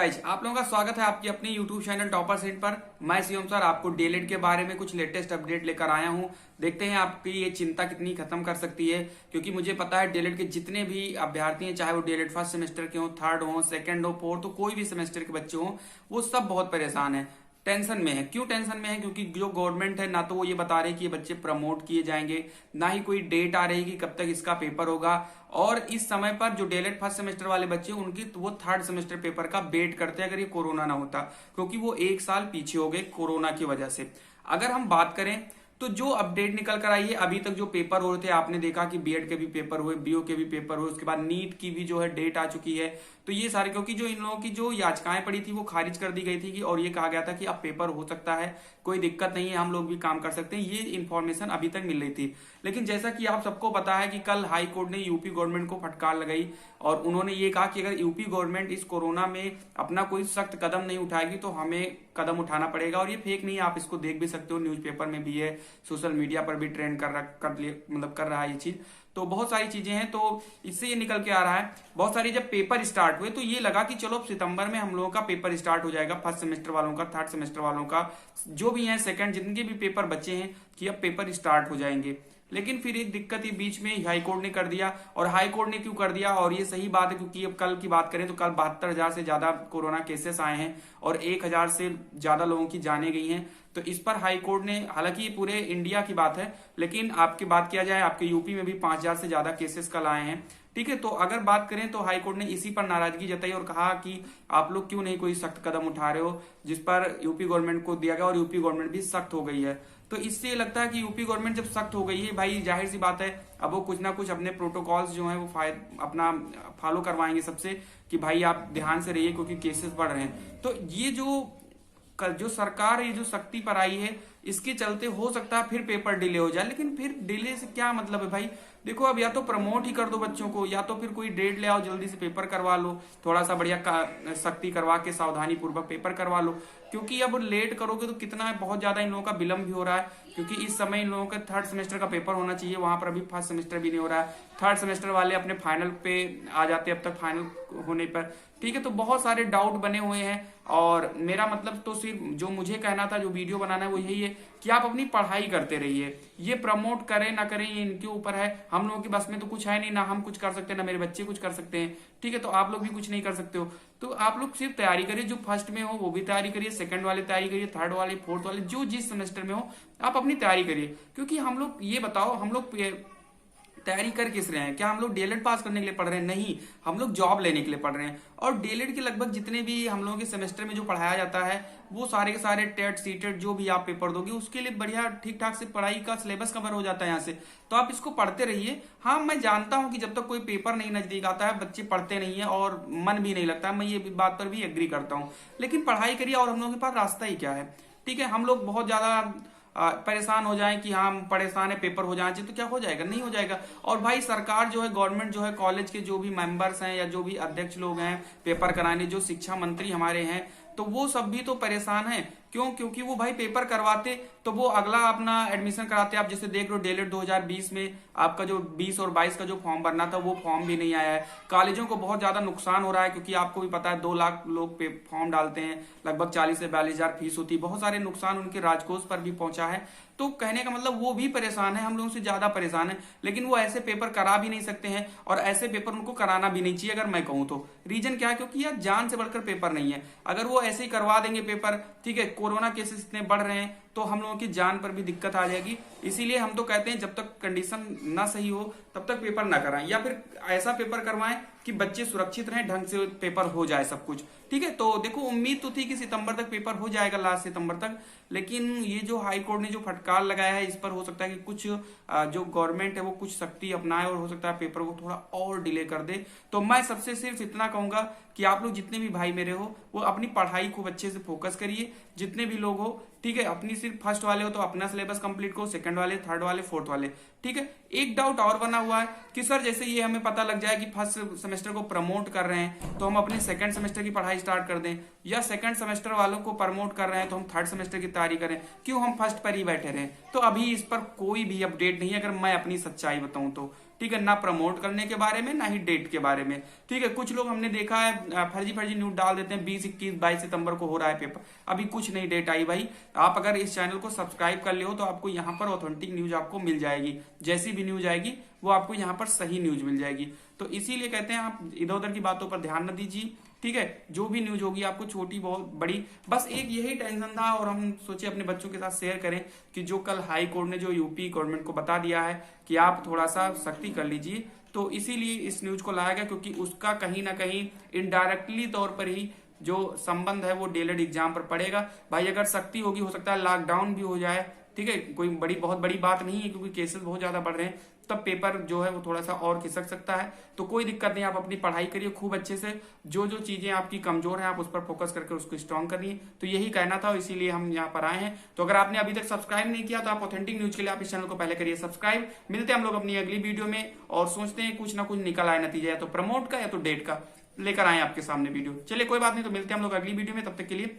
Guys, आप लोगों का स्वागत है आपकी अपनी यूट्यूब चैनल टॉपर सेट पर। मैं शिवम सर आपको डीएलएड के बारे में कुछ लेटेस्ट अपडेट लेकर आया हूं। देखते हैं आपकी ये चिंता कितनी खत्म कर सकती है, क्योंकि मुझे पता है डीएलएड के जितने भी अभ्यर्थी हैं, चाहे वो डीएलएड फर्स्ट सेमेस्टर के हो, थर्ड हो, सेकंड हो, फोर्थ हो, कोई भी सेमेस्टर के बच्चे हो, वो सब बहुत परेशान है, टेंशन में है। क्यों टेंशन में है? क्योंकि जो गवर्नमेंट है ना तो वो ये बता रही है कि ये बच्चे प्रमोट किए जाएंगे, ना ही कोई डेट आ रही कि कब तक इसका पेपर होगा। और इस समय पर जो डीएलएड फर्स्ट सेमेस्टर वाले बच्चे उनकी तो वो थर्ड सेमेस्टर पेपर का वेट करते हैं, अगर ये कोरोना ना होता, क्योंकि वो एक साल पीछे हो गए कोरोना की वजह से। अगर हम बात करें तो जो अपडेट निकल कर आई है, अभी तक जो पेपर हो रहे थे, आपने देखा कि बीएड के भी पेपर हुए, बीओ के भी पेपर हुए, उसके बाद नीट की भी जो है डेट आ चुकी है। तो ये सारे, क्योंकि जो इन लोगों की जो याचिकाएं पड़ी थी वो खारिज कर दी गई थी कि, और ये कहा गया था कि अब पेपर हो सकता है, कोई दिक्कत नहीं है, हम लोग भी काम कर सकते हैं, ये इन्फॉर्मेशन अभी तक मिल रही थी। लेकिन जैसा कि आप सबको पता है कि कल हाई कोर्ट ने यूपी गवर्नमेंट को फटकार लगाई और उन्होंने ये कहा कि अगर यूपी गवर्नमेंट इस कोरोना में अपना कोई सख्त कदम नहीं उठाएगी तो हमें कदम उठाना पड़ेगा। और ये फेक नहीं है, आप इसको देख भी सकते हो, न्यूज़पेपर में भी है, सोशल मीडिया पर भी ट्रेंड कर रहा है ये चीज। तो बहुत सारी चीजें हैं, तो इससे ये निकल के आ रहा है। बहुत सारी जब पेपर स्टार्ट हुए तो ये लगा कि चलो अब सितंबर में हम लोगों का पेपर स्टार्ट हो जाएगा, फर्स्ट सेमेस्टर वालों का, थर्ड सेमेस्टर वालों का, जो भी है सेकंड, जिनके भी पेपर बचे हैं, कि अब पेपर स्टार्ट हो जाएंगे। लेकिन फिर एक दिक्कत ही बीच में हाई कोर्ट ने कर दिया। और हाई कोर्ट ने क्यों कर दिया, और ये सही बात है, क्योंकि अब कल की बात करें तो कल 72,000 से ज्यादा कोरोना केसेस आए हैं और 1,000 से ज्यादा लोगों की जानें गई हैं। तो इस पर हाई कोर्ट ने, हालांकि ये पूरे इंडिया की बात है, लेकिन आपकी बात किया जाए, आपके यूपी में भी 5,000 से ज्यादा केसेस कल आए हैं। ठीक है, तो अगर बात करें तो हाई कोर्ट ने इसी पर नाराजगी जताई और कहा कि आप लोग क्यों नहीं कोई सख्त कदम उठा रहे हो, जिस पर यूपी गवर्नमेंट को दिया गया, और यूपी गवर्नमेंट भी सख्त हो गई है। तो इससे लगता है कि यूपी गवर्नमेंट जब सख्त हो गई है, भाई जाहिर सी बात है, अब वो कुछ ना कुछ अपने प्रोटोकॉल्स जो है वो अपना फॉलो करवाएंगे सबसे, कि भाई आप ध्यान से रहिए क्योंकि केसेस बढ़ रहे हैं। तो ये जो सरकार ये जो सख्ती पर आई है, इसके चलते हो सकता है फिर पेपर डिले हो जाए। लेकिन फिर डिले से क्या मतलब है भाई? देखो, अब या तो प्रमोट ही कर दो बच्चों को, या तो फिर कोई डेट ले आओ, जल्दी से पेपर करवा लो, थोड़ा सा बढ़िया सख्ती करवा के सावधानी पूर्वक पेपर करवा लो। क्योंकि अब लेट करोगे तो कितना है, बहुत ज्यादा इन लोगों का विलंब भी हो रहा है, क्योंकि इस समय इन लोगों का थर्ड सेमेस्टर का पेपर होना चाहिए, वहां पर अभी फर्स्ट सेमेस्टर भी नहीं हो रहा है। थर्ड सेमेस्टर वाले अपने फाइनल पे आ जाते हैं अब तक, फाइनल होने पर। ठीक है, तो बहुत सारे डाउट बने हुए हैं, और मेरा मतलब तो सिर्फ जो मुझे कहना था, जो वीडियो बनाना है, वो यही है कि आप अपनी पढ़ाई करते रहिए। ये प्रमोट करें ना करें ये इनके ऊपर है, हम लोगों के बस में तो कुछ है नहीं, ना हम कुछ कर सकते हैं, ना मेरे बच्चे कुछ कर सकते हैं। ठीक है, तो आप लोग भी कुछ नहीं कर सकते हो। तो आप लोग सिर्फ तैयारी करिए, जो फर्स्ट में हो वो भी तैयारी करिए, सेकंड वाले तैयारी करिए, थर्ड वाले, फोर्थ वाले, जो जिस सेमेस्टर में हो आप अपनी तैयारी करिए। क्योंकि हम लोग, ये बताओ, हम लोग तैयारी कर किस रहे हैं? क्या हम लोग डीएलएड पास करने के लिए पढ़ रहे हैं? नहीं, हम लोग जॉब लेने के लिए पढ़ रहे हैं। और डीएलएड के लगभग जितने भी हम लोगों के सेमेस्टर में जो पढ़ाया जाता है, वो सारे के सारे टेट सीटेट जो भी आप पेपर दोगे, उसके लिए बढ़िया ठीक ठाक से पढ़ाई का सिलेबस कवर हो जाता है यहाँ से। तो आप इसको पढ़ते रहिए। हाँ, मैं जानता हूँ कि जब तक कोई पेपर नहीं नजदीक आता है, बच्चे पढ़ते नहीं है और मन भी नहीं लगता है, मैं ये बात पर भी एग्री करता हूँ। लेकिन पढ़ाई करिए, और हम लोगों के पास रास्ता ही क्या है? ठीक है, हम लोग बहुत ज्यादा परेशान हो जाएं कि हाँ हम परेशान है, पेपर हो जाना चाहिए, तो क्या हो जाएगा? नहीं हो जाएगा। और भाई सरकार जो है, गवर्नमेंट जो है, कॉलेज के जो भी मेंबर्स हैं या जो भी अध्यक्ष लोग हैं पेपर कराने, जो शिक्षा मंत्री हमारे हैं, तो वो सब भी तो परेशान हैं। क्यों? क्योंकि वो भाई पेपर करवाते तो वो अगला अपना एडमिशन कराते। आप जैसे देख लो, डीएलएड 2020 में आपका जो 20 और 22 का जो फॉर्म भरना था, वो फॉर्म भी नहीं आया है। कॉलेजों को बहुत ज्यादा नुकसान हो रहा है, क्योंकि आपको भी पता है 2 लाख लोग फॉर्म डालते हैं, लगभग 40 से 42,000 फीस होती है। बहुत सारे नुकसान उनके राजकोष पर भी पहुंचा है। तो कहने का मतलब वो भी परेशान है, हम लोगों से ज्यादा परेशान है। लेकिन वो ऐसे पेपर करा भी नहीं सकते हैं, और ऐसे पेपर उनको कराना भी नहीं चाहिए, अगर मैं कहूँ तो। रीजन क्या है? क्योंकि यार जान से बढ़कर पेपर नहीं है। अगर वो ऐसे ही करवा देंगे पेपर, ठीक है, कोरोना केसेस इतने बढ़ रहे हैं तो हम लोगों की जान पर भी दिक्कत आ जाएगी। इसीलिए हम तो कहते हैं जब तक कंडीशन ना सही हो तब तक पेपर ना कराएं, या फिर ऐसा पेपर करवाएं कि बच्चे सुरक्षित रहें, ढंग से पेपर हो जाए सब कुछ। ठीक है, तो देखो, उम्मीद तो थी कि सितंबर तक पेपर हो जाएगा, लास्ट सितंबर तक। लेकिन ये जो हाई कोर्ट ने जो फटकार लगाया है, इस पर हो सकता है कि कुछ जो गवर्नमेंट है वो कुछ सख्ती अपनाए, और हो सकता है पेपर को थोड़ा और डिले कर दे। तो मैं सबसे सिर्फ इतना कहूंगा कि आप लोग जितने भी भाई मेरे हो, वो अपनी पढ़ाई को अच्छे से फोकस करिए, जितने भी लोग हो। ठीक है, अपनी सिर्फ फर्स्ट वाले हो तो अपना सिलेबस कंप्लीट करो, सेकंड वाले, थर्ड वाले, फोर्थ वाले। ठीक है, एक डाउट और बना हुआ है कि सर जैसे ये हमें पता लग जाए कि फर्स्ट सेमेस्टर को प्रमोट कर रहे हैं तो हम अपने सेकंड सेमेस्टर की पढ़ाई स्टार्ट कर दें, या सेकंड सेमेस्टर वालों को प्रमोट कर रहे हैं तो हम थर्ड सेमेस्टर की तैयारी करें, क्यों हम फर्स्ट पर ही बैठे रहें? तो अभी इस पर कोई भी अपडेट नहीं है, अगर मैं अपनी सच्चाई बताऊं तो। ठीक है, ना प्रमोट करने के बारे में, ना ही डेट के बारे में। ठीक है, कुछ लोग हमने देखा है फर्जी फर्जी न्यूज डाल देते हैं, 20, 21, 22 सितंबर को हो रहा है पेपर, अभी कुछ नहीं डेट आई भाई। आप अगर इस चैनल को सब्सक्राइब कर ले हो तो आपको यहाँ पर ऑथेंटिक न्यूज आपको मिल जाएगी, जैसी भी न्यूज आएगी वो आपको यहाँ पर सही न्यूज मिल जाएगी। तो इसीलिए कहते हैं आप इधर उधर की बातों पर ध्यान न दीजिए। ठीक है, जो भी न्यूज होगी आपको छोटी बहुत बड़ी, बस एक यही टेंशन था और हम सोचे अपने बच्चों के साथ शेयर करें कि जो कल हाई कोर्ट ने जो यूपी गवर्नमेंट को बता दिया है कि आप थोड़ा सा सख्ती कर लीजिए, तो इसीलिए इस न्यूज को लाया गया, क्योंकि उसका कहीं ना कहीं इनडायरेक्टली तौर पर ही जो संबंध है वो डीएलएड एग्जाम पर पड़ेगा। भाई अगर सख्ती होगी, हो सकता है लॉकडाउन भी हो जाए, ठीक है, कोई बहुत बड़ी बात नहीं है, क्योंकि केसेस बहुत ज्यादा बढ़ रहे हैं, तब पेपर जो है वो थोड़ा सा और खिसक सकता है। तो कोई दिक्कत नहीं, आप अपनी पढ़ाई करिए खूब अच्छे से, जो जो चीजें आपकी कमजोर हैं आप उस पर फोकस करके उसको स्ट्रॉन्ग करिए। तो यही कहना था, इसीलिए हम यहाँ पर आए हैं। तो अगर आपने अभी तक सब्सक्राइब नहीं किया तो आप ऑथेंटिक न्यूज के लिए आप इस चैनल को पहले करिए सब्सक्राइब। मिलते हैं हम लोग अपनी अगली वीडियो में और सोचते हैं कुछ ना कुछ निकल आए नतीजा, या तो प्रमोट का या तो डेट का लेकर आए आपके सामने वीडियो। चलिए कोई बात नहीं, तो मिलते हैं हम लोग अगली वीडियो में, तब तक के लिए